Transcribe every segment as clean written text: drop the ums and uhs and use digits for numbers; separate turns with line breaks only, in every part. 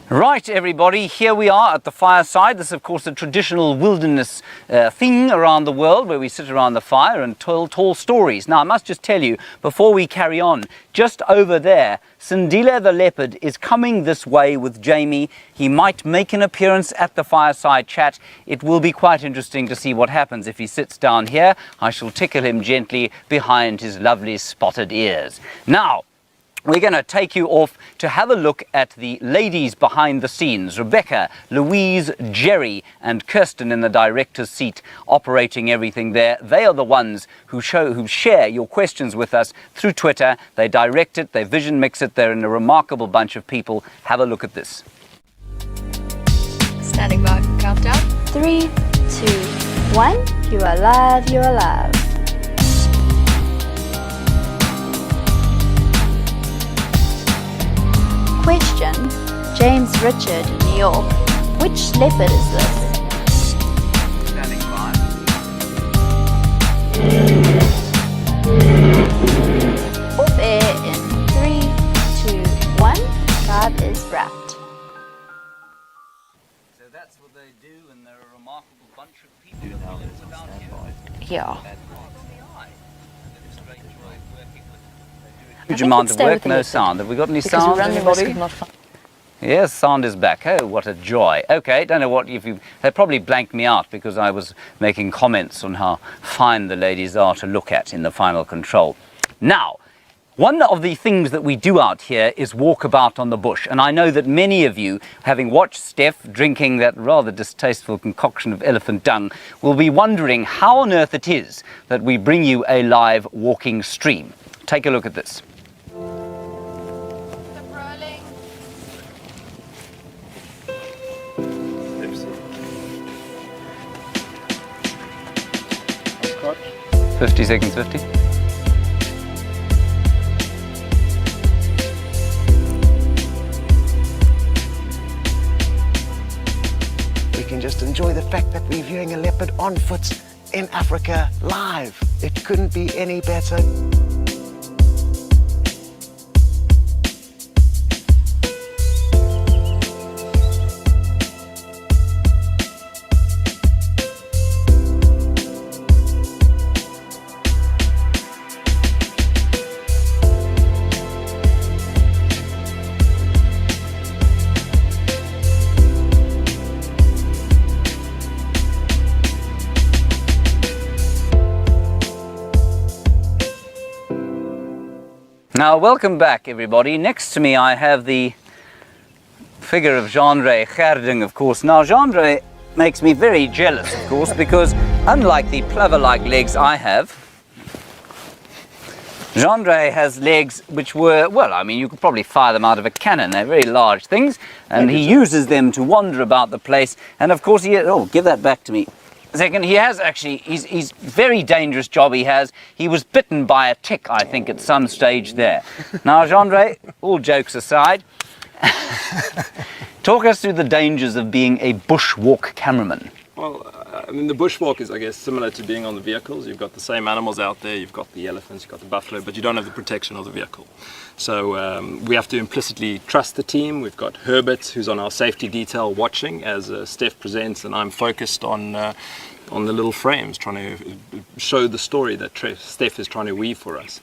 Right, everybody, here we are at the fireside. This is, of course, a traditional wilderness thing around the world where we sit around the fire and tell tall stories. Now, I must just tell you, before we carry on, just over there, Sindile the leopard is coming this way with Jamie. He might make an appearance at the fireside chat. It will be quite interesting to see what happens if he sits down here. I shall tickle him gently behind his lovely spotted ears. Now, we're going to take you off to have a look at the ladies behind the scenes. Rebecca, Louise, Jerry and Kirsten in the director's seat operating everything there. They are the ones who share your questions with us through Twitter. They direct it, they vision mix it. They're in a remarkable bunch of people. Have a look at this.
Standing by for countdown.
3, 2, 1. You are live, you are live. Question, James Richard, New York. Which leopard is this?
Standing by.
Off air in 3, 2, 1. Drive is wrapped.
So that's what they do, and they're a remarkable bunch of people. About
Yeah.
Huge amount of work, no sound. Have we got any sound, anybody? Yes, sound is back. Oh, what a joy. Okay, don't know what they probably blanked me out because I was making comments on how fine the ladies are to look at in the final control. Now, one of the things that we do out here is walk about on the bush. And I know that many of you, having watched Steph drinking that rather distasteful concoction of elephant dung, will be wondering how on earth it is that we bring you a live walking stream. Take a look at this.
Rolling.
50 seconds, 50.
We can just enjoy the fact that we're viewing a leopard on foot in Africa live. It couldn't be any better.
Now, welcome back, everybody. Next to me, I have the figure of Jean-Ray Gerding, of course. Now, Jean-Ray makes me very jealous, of course, because unlike the plover-like legs I have, Jean-Ray has legs which were, well, I mean, you could probably fire them out of a cannon. They're very large things, and he uses them to wander about the place. And, of course, oh, give that back to me. Second, he has actually, he's very dangerous job he has. He was bitten by a tick, I think, at some stage there. Now, Jean-Ray, all jokes aside, talk us through the dangers of being a bushwalk cameraman.
Well, I mean, the bushwalk is, I guess, similar to being on the vehicles. You've got the same animals out there, you've got the elephants, you've got the buffalo, but you don't have the protection of the vehicle. So we have to implicitly trust the team. We've got Herbert, who's on our safety detail, watching as Steph presents, and I'm focused on the little frames, trying to show the story that Steph is trying to weave for us.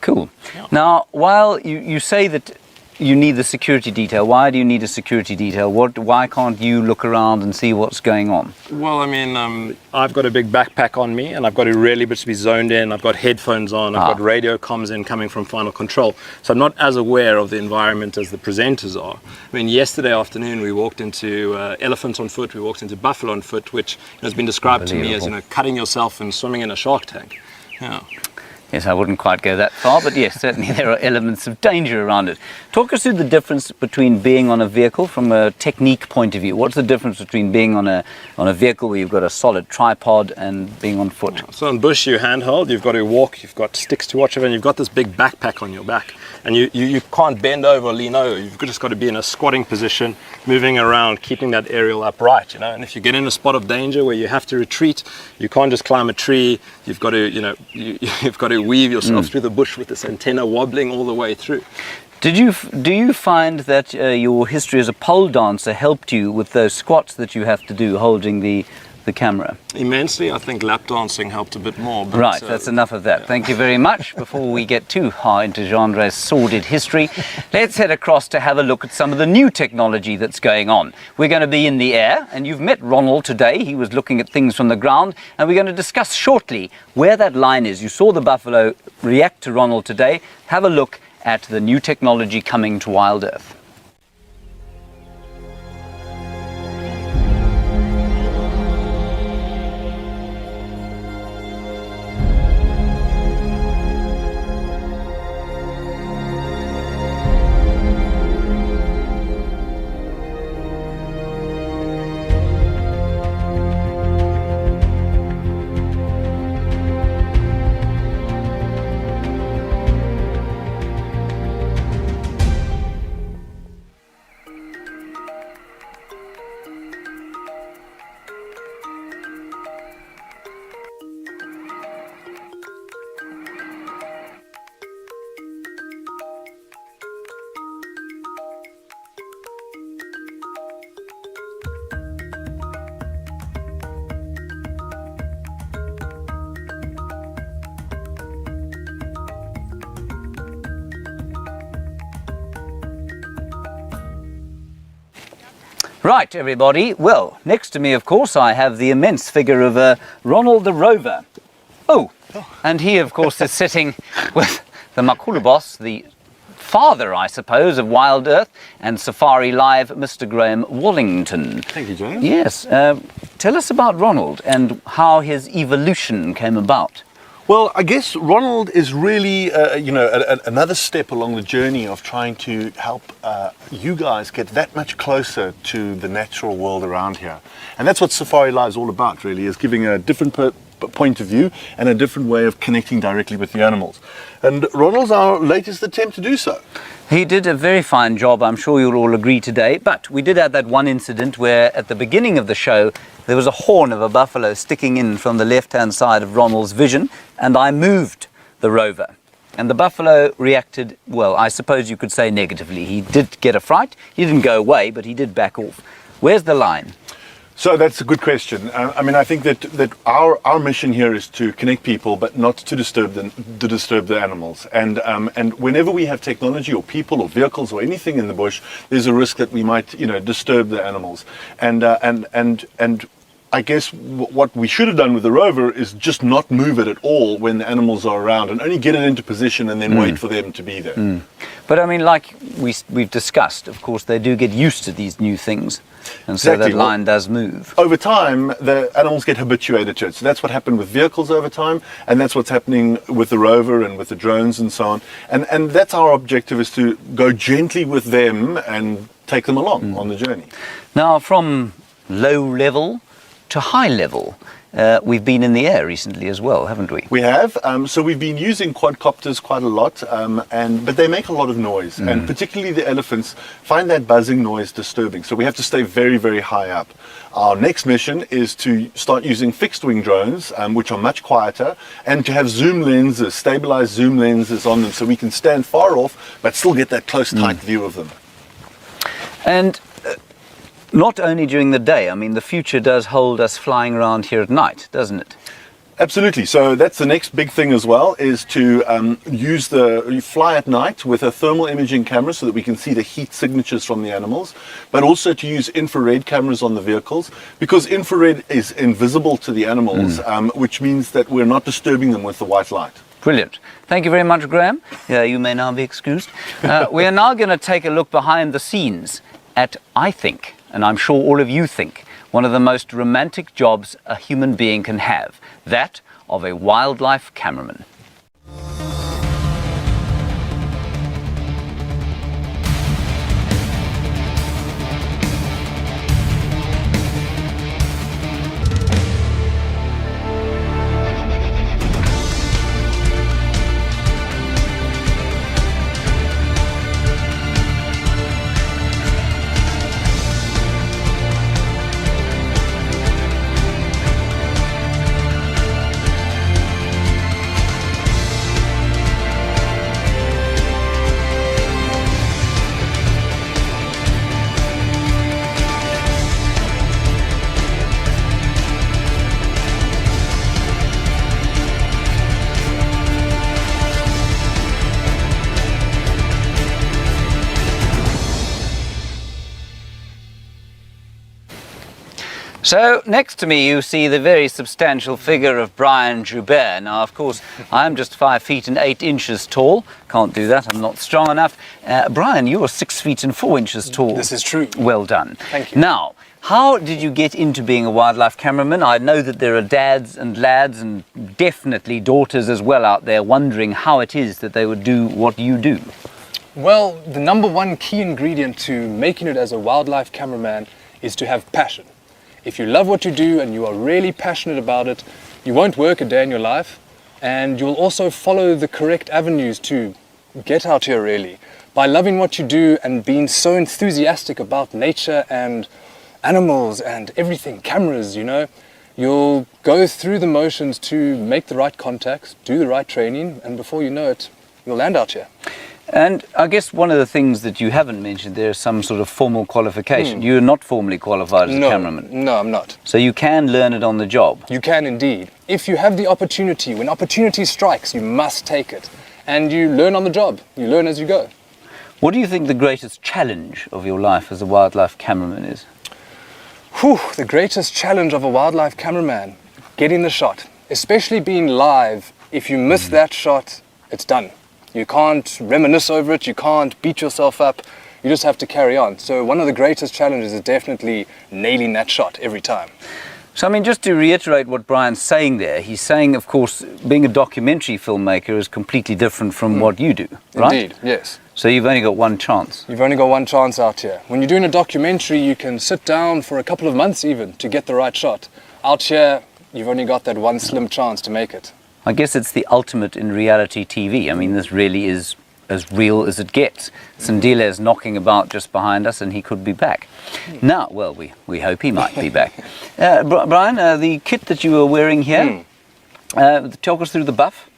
Cool.
Yeah.
Now, while you say that you need the security detail, why do you need a security detail? Why can't you look around and see what's going on?
Well, I mean, I've got a big backpack on me, and I've got to really be zoned in. I've got headphones on. I've got radio comms in coming from Final Control. So I'm not as aware of the environment as the presenters are. I mean, yesterday afternoon we walked into elephants on foot. We walked into buffalo on foot, which has been described to me as, cutting yourself and swimming in a shark tank. Yeah.
Yes, I wouldn't quite go that far, but yes, certainly there are elements of danger around it. Talk us through the difference between being on a vehicle from a technique point of view. What's the difference between being on a vehicle where you've got a solid tripod and being on foot?
So on bush, you handheld, you've got to walk, you've got sticks to watch over, and you've got this big backpack on your back. And you can't bend over or lean over. You've just got to be in a squatting position, moving around, keeping that aerial upright, And if you get in a spot of danger where you have to retreat, you can't just climb a tree. You've got to, you've got to weave yourself through the bush with this antenna wobbling all the way through.
Do you find that your history as a pole dancer helped you with those squats that you have to do holding the camera?
Immensely. I think lap dancing helped a bit more. But,
Right, that's enough of that. Thank you very much. Before we get too high into Gendre's sordid history, let's head across to have a look at some of the new technology that's going on. We're going to be in the air, and you've met Ronald today. He was looking at things from the ground, and we're going to discuss shortly where that line is. You saw the buffalo react to Ronald today. Have a look at the new technology coming to WildEarth. Right, everybody. Well, next to me, of course, I have the immense figure of Ronald the Rover. Oh, and he, of course, is sitting with the Makulu boss, the father, I suppose, of WildEarth and Safari Live, Mr. Graham Wallington.
Thank you, James.
Yes. Tell us about Ronald and how his evolution came about.
Well, I guess Ronald is really, another step along the journey of trying to help you guys get that much closer to the natural world around here. And that's what Safari Live is all about, really, is giving a different point of view and a different way of connecting directly with the animals. And Ronald's our latest attempt to do so.
He did a very fine job, I'm sure you'll all agree today, but we did have that one incident where at the beginning of the show there was a horn of a buffalo sticking in from the left-hand side of Ronald's vision, and I moved the rover. And the buffalo reacted, well, I suppose you could say negatively. He did get a fright. He didn't go away, but he did back off. Where's the line?
So that's a good question. I think that our mission here is to connect people, but not to disturb the animals. And whenever we have technology or people or vehicles or anything in the bush, there's a risk that we might disturb the animals. And I guess what we should have done with the rover is just not move it at all when the animals are around, and only get it into position and then wait for them to be there.
But I mean, like we've discussed, of course, they do get used to these new things. And so
Exactly.
that line does move.
Over time, the animals get habituated to it. So that's what happened with vehicles over time, and that's what's happening with the rover and with the drones and so on. And that's our objective, is to go gently with them and take them along on the journey.
Now, from low level to high level, we've been in the air recently as well, haven't we?
We have. So we've been using quadcopters quite a lot, but they make a lot of noise, and particularly the elephants find that buzzing noise disturbing. So we have to stay very, very high up. Our next mission is to start using fixed-wing drones, which are much quieter, and to have zoom lenses, stabilized zoom lenses on them, so we can stand far off, but still get that close, tight view of them.
And not only during the day, I mean, the future does hold us flying around here at night, doesn't it?
Absolutely. So that's the next big thing as well, is to fly at night with a thermal imaging camera so that we can see the heat signatures from the animals, but also to use infrared cameras on the vehicles, because infrared is invisible to the animals, which means that we're not disturbing them with the white light.
Brilliant. Thank you very much, Graham. You may now be excused. We are now going to take a look behind the scenes at, I think, and I'm sure all of you think, one of the most romantic jobs a human being can have, that of a wildlife cameraman. So next to me you see the very substantial figure of Brian Joubert. Now of course I'm just 5 feet and 8 inches tall. Can't do that, I'm not strong enough. Brian, you're 6 feet and 4 inches tall.
This is true.
Well done.
Thank you.
Now, how did you get into being a wildlife cameraman? I know that there are dads and lads and definitely daughters as well out there wondering how it is that they would do what you do.
Well, the number one key ingredient to making it as a wildlife cameraman is to have passion. If you love what you do and you are really passionate about it, you won't work a day in your life, and you'll also follow the correct avenues to get out here really. By loving what you do and being so enthusiastic about nature and animals and everything, cameras, you know, you'll go through the motions to make the right contacts, do the right training, and before you know it, you'll land out here.
And I guess one of the things that you haven't mentioned, there is some sort of formal qualification. You're not formally qualified as a cameraman.
No, I'm not.
So you can learn it on the job.
You can indeed. If you have the opportunity, when opportunity strikes, you must take it. And you learn on the job. You learn as you go.
What do you think the greatest challenge of your life as a wildlife cameraman is?
Whew, the greatest challenge of a wildlife cameraman, getting the shot. Especially being live, if you miss that shot, it's done. You can't reminisce over it, you can't beat yourself up, you just have to carry on. So one of the greatest challenges is definitely nailing that shot every time.
So I mean, just to reiterate what Brian's saying there, he's saying, of course, being a documentary filmmaker is completely different from what you do, right?
Indeed, yes.
So you've only got one chance.
You've only got one chance out here. When you're doing a documentary, you can sit down for a couple of months even to get the right shot. Out here, you've only got that one slim chance to make it.
I guess it's the ultimate in reality TV. I mean, this really is as real as it gets. Sandile's knocking about just behind us and he could be back. Now, well, we hope he might be back. Brian, the kit that you were wearing here, talk us through the buff.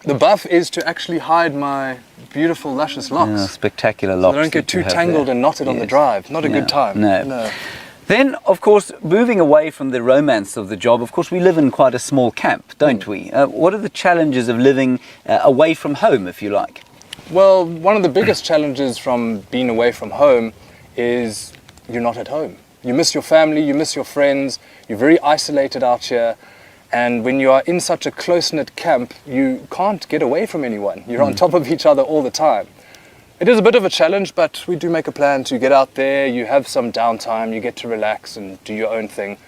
The buff is to actually hide my beautiful, luscious locks.
Spectacular locks.
So I don't get too tangled and knotted on the drive. Not a good time.
No. Then, of course, moving away from the romance of the job, of course, we live in quite a small camp, don't we? What are the challenges of living away from home, if you like?
Well, one of the biggest challenges from being away from home is you're not at home. You miss your family, you miss your friends, you're very isolated out here. And when you are in such a close-knit camp, you can't get away from anyone. You're on top of each other all the time. It is a bit of a challenge, but we do make a plan to get out there, you have some downtime, you get to relax and do your own thing.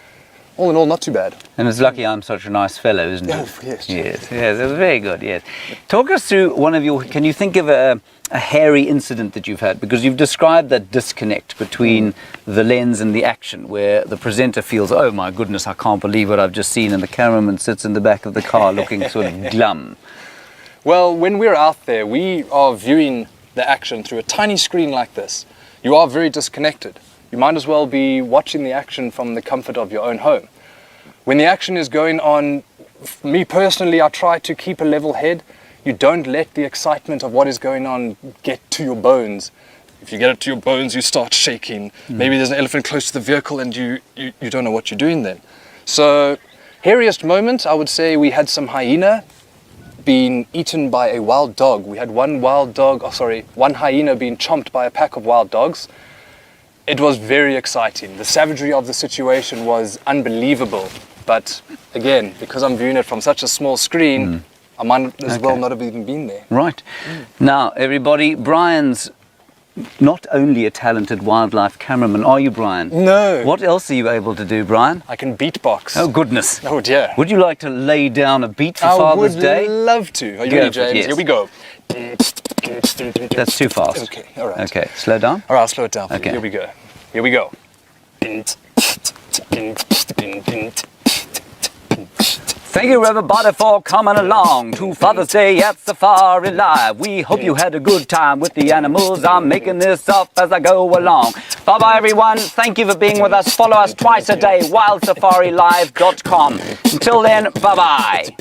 All in all, not too bad.
And it's lucky I'm such a nice fellow, isn't it?
Oh, yes.
Yes, it was very good, yes. Talk us through one of your, can you think of a hairy incident that you've had? Because you've described that disconnect between the lens and the action, where the presenter feels, oh my goodness, I can't believe what I've just seen, and the cameraman sits in the back of the car looking sort of glum.
Well, when we're out there, we are viewing the action through a tiny screen like this. You are very disconnected. You might as well be watching the action from the comfort of your own home. When the action is going on, me personally, I try to keep a level head. You don't let the excitement of what is going on get to your bones. If you get it to your bones, you start shaking. Maybe there's an elephant close to the vehicle and you don't know what you're doing then. So, hairiest moment, I would say we had some hyena being eaten by a wild dog. We had one hyena being chomped by a pack of wild dogs. It was very exciting. The savagery of the situation was unbelievable. But again, because I'm viewing it from such a small screen, I might as well not have even been there.
Right. Now, everybody, Brian's not only a talented wildlife cameraman, are you, Brian?
No.
What else are you able to do, Brian?
I can beatbox.
Oh, goodness.
Oh, dear.
Would you like to lay down a beat for Father's Day?
I would love to. Are you
Go
ready,
for it,
James?
yes.
Here we go.
That's too fast.
Okay, all right.
Okay, slow down.
All right, I'll slow it down for you.
Okay.
Here we go. Here we go.
Thank you, everybody, for coming along to Father's Day at Safari Live. We hope you had a good time with the animals. I'm making this up as I go along. Bye-bye, everyone. Thank you for being with us. Follow us twice a day, wildsafariLive.com. Until then, bye-bye.